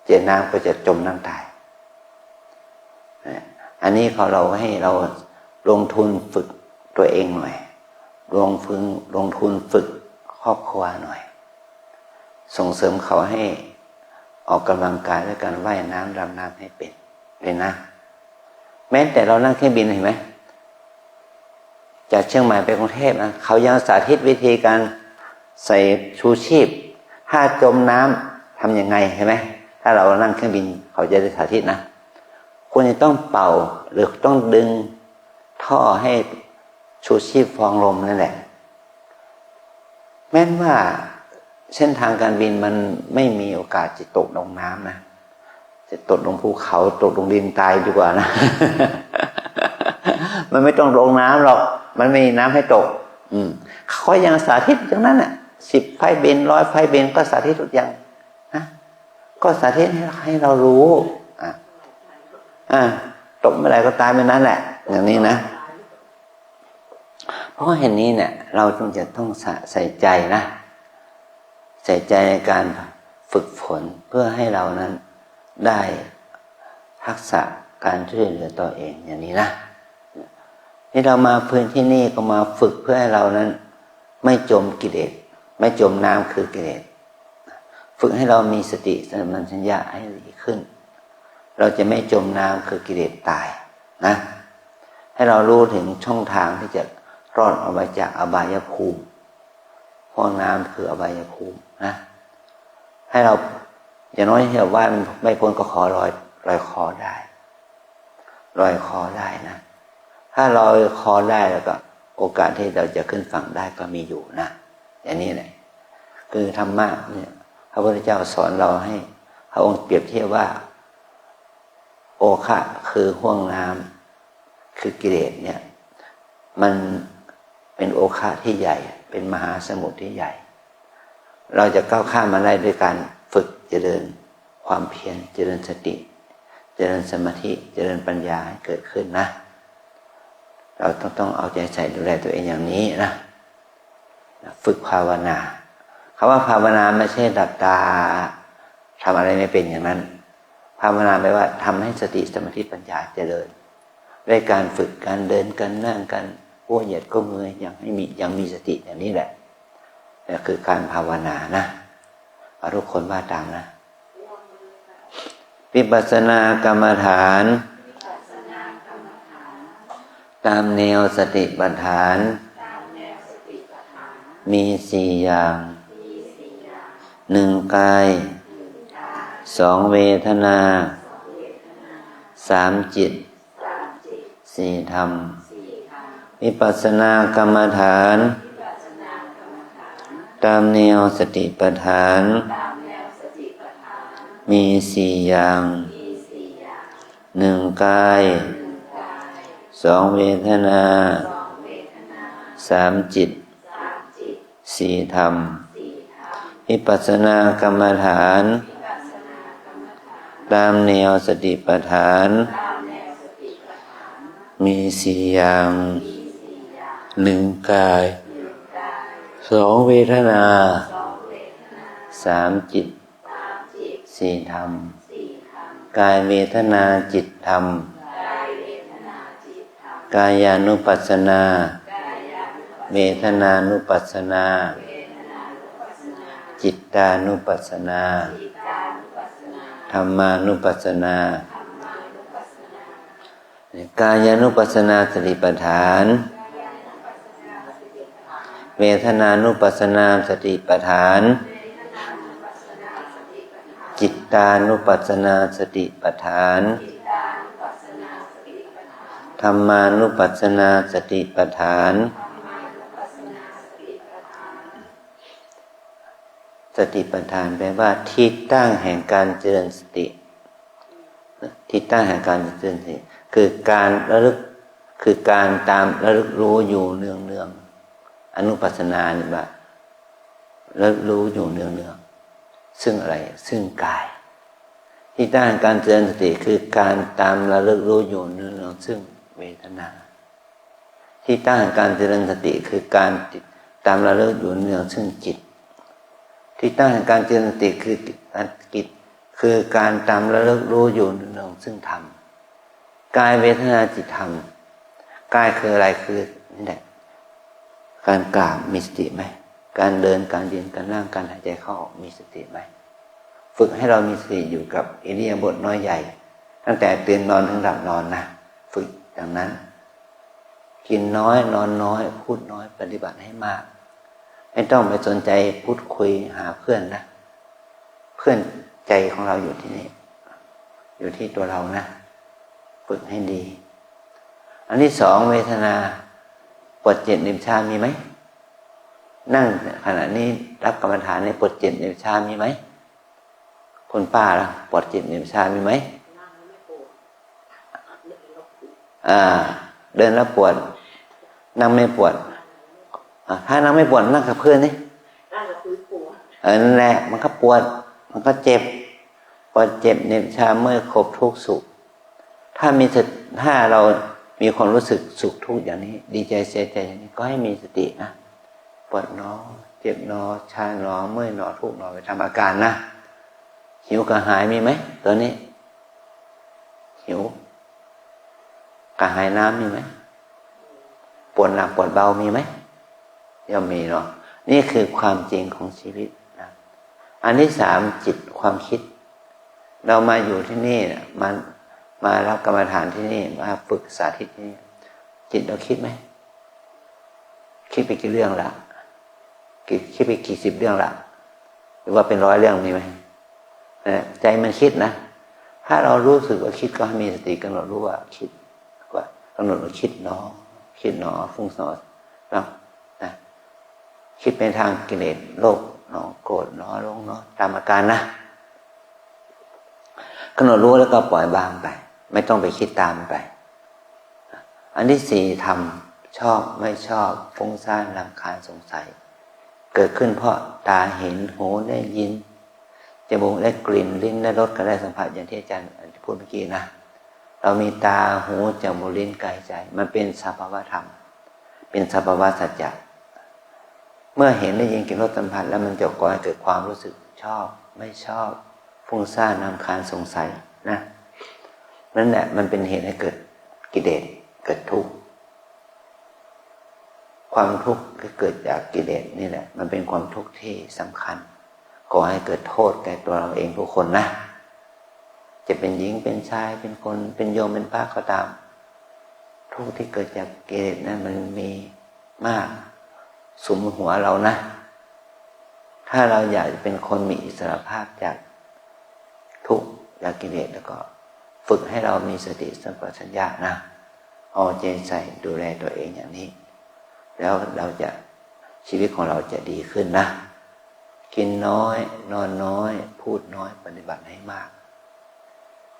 เจอน้ำก็จะจมน้ำตายอันนี้เราให้เราลงทุนฝึกตัวเองหน่อยลงทุนฝึกครอบครัวหน่อยส่งเสริมเขาให้ออกกำลังกายด้วยการว่ายน้ำดำน้ำให้เป็นเลยนะแม้แต่เรานั่งเครื่องบินเห็นไหมจากเชียงใหม่ไปกรุงเทพนะเขายังสาธิตวิธีการใส่ชูชีพถ้าจมน้ำทำยังไงเห็นไหมถ้าเรานั่งเครื่องบินเขาจะได้สาธิตนะควรจะต้องเป่าหรือต้องดึงท่อให้ชูชีพฟองลมนั่นแหละแม้ว่าเส้นทางการบินมันไม่มีโอกาสจะตกลงน้ำนะจะตกลงภูเขาตกลงดินตายดีกว่านะ มันไม่ต้องลงน้ำหรอกมันไม่มีน้ำให้ตกเขายังสาธิตอย่างนั้นน่ะ10 ไฟบิน100 ไฟบินก็สาธิตทุกอย่างนะก็สาธิตให้เรารู้ตกเมื่อไหร่ก็ตายเมื่อนั้นแหละอย่างนี้นะเพราะเห็นนี้เนี่ยเราจะต้องใส่ใจนะใส่ใจในการฝึกฝนเพื่อให้เรานั้นได้ทักษะการช่วยเหลือตัวเองอย่างนี้นะที่เรามาพื้นที่นี่ก็มาฝึกเพื่อให้เรานั้นไม่จมกิเลสไม่จมน้ำคือกิเลสฝึกให้เรามีสติสัมปชัญญะให้ดีขึ้นเราจะไม่จมน้ำคือกิเลสตายนะให้เรารู้ถึงช่องทางที่จะรอดออกมาจากอบายภูมิห้องน้ำคืออบายภูมินะให้เราอย่างน้อยที่เราว่าไม่พ้นก็ขอลอยคอได้ลอยคอได้นะถ้าลอยคอได้แล้วก็โอกาสที่เราจะขึ้นฝั่งได้ก็มีอยู่นะอย่างนี้แหละคือธรรมะเนี่ยพระพุทธเจ้าสอนเราให้พระองค์เปรียบเทียบว่าโอคะคือห้วงน้ำคือกิเลสเนี่ยมันเป็นโอคะที่ใหญ่เป็นมหาสมุทรที่ใหญ่เราจะก้าวข้ามมาได้ด้วยการฝึกเจริญความเพียรเจริญสติเจริญสมาธิเจริญปัญญาให้เกิดขึ้นนะ เราต้องเอาใจใส่ดูแลตัวเองอย่างนี้นะฝึกภาวนาคำว่าภาวนาไม่ใช่ดับตาทำอะไรไม่เป็นอย่างนั้นภาวนาแปลว่าทำให้สติสมาธิปัญญาเจริญด้วยการฝึกการเดินการนั่งการก้มเหยียดก้มมืออย่างมีสติอย่างนี้แหละนี่คือการภาวนานะเอาทุกคนว่าตามนะวิปัสสนากรรมฐานตามแนวสติปัฏฐานมีสี่อย่างหนึ่งกายสองเวทนาสามจิตสี่ธรรมวิปัสสนากรรมฐานตามแนวสติปัฏฐานมีสี่อย่างหนึ่งกายสองเวทนาสามจิตสี่ธรรมวิปัสสนากรรมฐานตามแนวสติปัฏฐานมีสี่อย่างหนึ่งกายสองเวทนาสามจิตสี่ธรรมกายเวทนาจิตธรรมกายานุปัสสนาเวทนานุปัสสนาจิตตานุปัสสนาธรรมานุปัสสนากายานุปัสสนาสติปัฏฐานเวทนานุปัสสนาสติปัฏฐานจิตตานุปัสสนาสติปัฏฐานธรรมานุปัสสนาสติปัฏฐานสติปัฏฐานแปลว่าที่ตั้งแห่งการเจริญสติที่ตั้งแห่งการเจริญสติคือการระลึกคือการตามระลึกรู้อยู่เนืองๆอนุปัสสนานี่ว่าระลึกรู้อยู่เนืองๆซึ่งอะไรซึ่งกายที่ตั้งแห่งการเจริญสติคือการตามระลึกรู้อยู่เนืองๆซึ่งเวทนาที่ตั้งแห่งการเจริญสติคือการตามระลึกอยู่เนืองซึ่งจิตที่ตั้งแห่งการเจริญสติคือการกิจคือการตามระลึกรู้อยู่เนืองซึ่งธรรมกายเวทนาจิตธรรมกายคืออะไรคือนี่แหละการกราบมีสติไหมการเดินการยืนการนั่งการหายใจเข้าออกมีสติไหมฝึกให้เรามีสติอยู่กับอิริยาบถน้อยใหญ่ตั้งแต่ตื่นนอนถึงหลับนอนนะฝึกอย่างนั้นกินน้อยนอนน้อยพูดน้อยปฏิบัติให้มากไม่ต้องไปสนใจพูดคุยหาเพื่อนนะเพื่อนใจของเราอยู่ที่นี่อยู่ที่ตัวเรานะฝึกให้ดีอันที่สองเวทนาปวดเจ็บเหน็บชามีไหมนั่งขณะนี้รับกรรมฐานในปวดเจ็บเหน็บชามีไหมคุณป้าล่ะปวดเจ็บเหน็บชามีไหมเดินแล้วปวดนั่งไม่ปวดถ้านั่งไม่ปวดนั่งกับเพื่อนนี่นั่งกับพื้นปวดนั่นแหละมันก็ปวดมันก็เจ็บปวดเจ็บเหน็บชาเมื่อยครบทุกข์สุขถ้าเรามีความรู้สึกสุขทุกข์อย่างนี้ดีใจเสียใจอย่างนี้ก็ให้มีสตินะปวดหนอเจ็บหนอชาหนอเมื่อยหนอทุกข์หนอไปทำอาการนะหิวกระหายมีไหมตอนนี้หิวกระหายน้ำมีไหมปวดหนักปวดเบามีไหมย่อมมีเนาะนี่คือความจริงของชีวิตนะอันที่สามจิตความคิดเรามาอยู่ที่นี่มารับกรรมฐานที่นี่มาฝึกสาธิตที่นี่จิตเราคิดไหมคิดไปกี่เรื่องละคิดไปกี่สิบเรื่องละหรือว่าเป็น100 เรื่องมีไหมใจมันคิดนะถ้าเรารู้สึกว่าคิดก็ให้มีสติกำหนดรู้ว่าคิดว่ากำหนดว่าคิดหนอฟุ้งซ่านนะคิดเป็นทางกิเลสโลภหนอโกรธหนอหลงหนอตามอาการนะกำหนดรู้แล้วก็ปล่อยวางไปไม่ต้องไปคิดตามไปอันที่สี่ทำชอบไม่ชอบฟุ้งซ่านรำคาญสงสัยเกิดขึ้นเพราะตาเห็นหูได้ยินจมูกได้กลิ่นลิ้นได้รสก็ได้สัมผัสอย่างที่อาจารย์พูดเมื่อกี้นะ เรามีตาหูจมูกลิ้นกายใจมันเป็นสภาวะธรรมเป็นสภาวะสัจจะเมื่อเห็นได้ยินกลิ่นรสสัมผัสแล้วมันจะก่อให้เกิดความรู้สึกชอบไม่ชอบฟุ้งซ่านรำคาญสงสัยนะนั่นแหละมันเป็นเหตุให้เกิดกิเลสเกิดทุกข์ความทุกข์ที่เกิดจากกิเลสนี่แหละมันเป็นความทุกข์ที่สำคัญก่อให้เกิดโทษแก่ตัวเราเองทุกคนนะจะเป็นหญิงเป็นชายเป็นคนเป็นโยมเป็นพระก็ตามทุกข์ที่เกิดจากกิเลสนั้นมันมีมากสุมหัวเรานะถ้าเราอยากจะเป็นคนมีอิสรภาพจากทุกข์จากกิเลสแล้วก็ฝึกให้เรามีสติสัมปชัญญะนะเอาใจใส่ดูแลตัวเองอย่างนี้แล้วเราจะชีวิตของเราจะดีขึ้นนะกินน้อยนอนน้อยพูดน้อยปฏิบัติให้มาก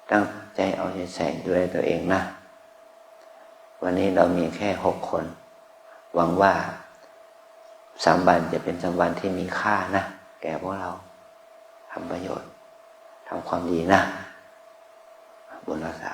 ตั้งใจเอาใจใส่ดูแลตัวเองนะวันนี้เรามีแค่6 คนหวังว่า3 วันจะเป็น3 วันที่มีค่านะแก่พวกเราทำประโยชน์ทำความดีนะบุญรักษา